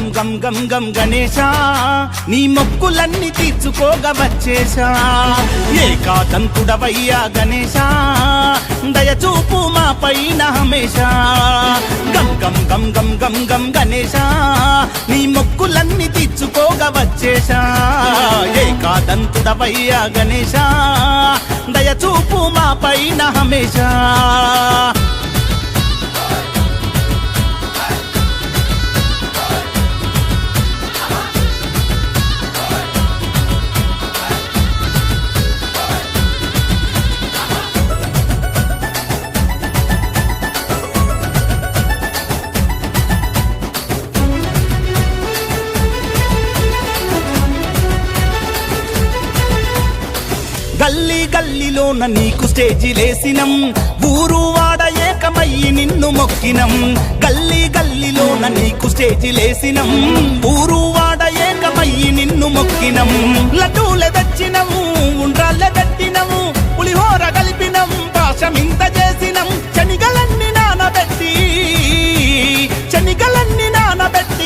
గం గం గం గం గణేశ నీ మొక్కులన్నీ తీర్చుకోగా వచ్చేశా ఏకాదంతుడవయ్యా గణేశ దయచూపు మా పైన హమేష గం గం గం గం గం గం గణేశ నీ మొక్కులన్నీ తీర్చుకోగా వచ్చేశా ఏకాదంతుడవయ్యా గణేశ దయచూపు మా పైన హమేష గల్లీ గల్లీలోన నీకు స్టేజిలేసినం ఊరు వాడ ఏకమయ్యి నిన్ను మొక్కినం గల్లీ గల్లీలోన నీకు స్టేజిలేసినం ఊరు వాడ ఏకమయ్యి నిన్ను మొక్కినం లడ్డూలె తెచ్చినం ఉండ్రాళ్ళె పెట్టినం పులిహోర కలిపినం పాశమింత చేసినం శనిగలన్నీ నానబెట్టి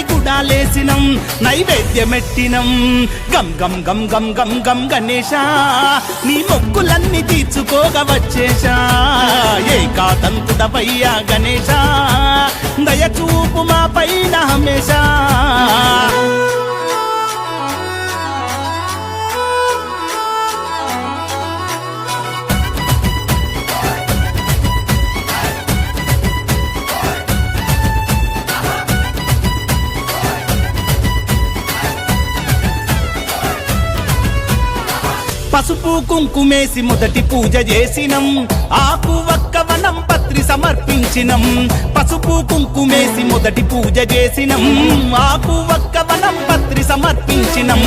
గుడాలేసినం నైవేద్యమెట్టినం గం గం గం గం గం గం గణేశ నీ మొక్కులన్నీ తీర్చుకోగా వచ్చేశా ఏకాదంతుడవయ్యా గణేశ దయచూపు మా పైన హమేషా పసుపు కుంకుమేసి మొదటి పూజ చేసినం ఆకు వక్క వనం పత్రి సమర్పించినం పసుపు కుంకుమేసి మొదటి పూజ చేసినం ఆకు వక్క వనం పత్రి సమర్పించినం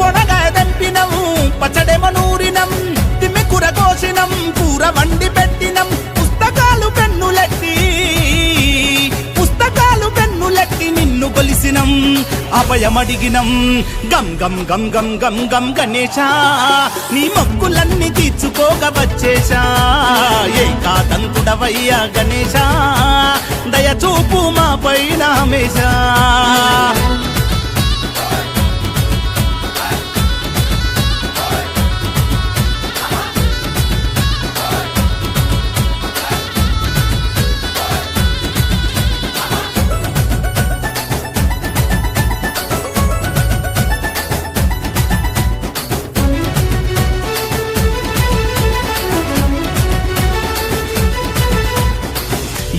వడగాయ దంపినం పచ్చడెమ నూరినం తిమ్మి కూర కోసినం కూర వండి పెట్టినం పుస్తకాలు పెన్నులెట్టి నిన్ను కొలిసినం అభయమడిగినం గం గం గం గం గం గం గణేశ నీ మొక్కులన్నీ తీర్చుకోగా వచ్చేశా ఏకాదంతుడవయ్యా గణేశ దయచూపు మా పైన హమేషా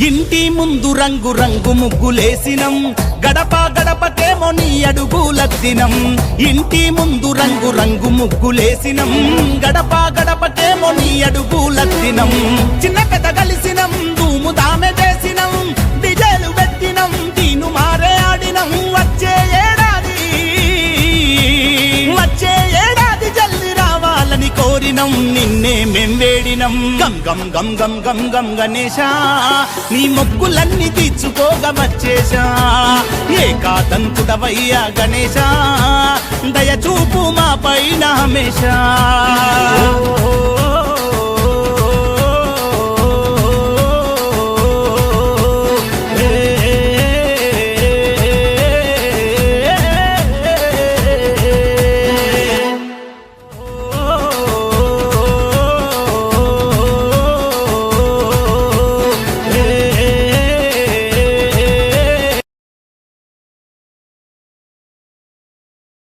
ఇంటి ముందు రంగు రంగు ముగ్గులేసినం గడప గడపకేమో నీ అడుగులద్దినం ఇంటి ముందు రంగు రంగు ముగ్గులేసినం గడప గడపకేమో నీ అడుగులద్దినం చిన్న పెద్ద కలిసినం ధూము దామె చేసినం డిజేలు పెట్టినం దీను మారే ఆడినం వచ్చే ఏడాది జల్లి రావాలని కోరినం నిన్నే మేం వేడినం గం గం గం గం గం గం గణేశ నీ మొక్కులన్నీ తీర్చుకోగా వచ్చేశా ఏకాదంతుడవయ్యా గణేశ దయచూపు మా పైన హమేషా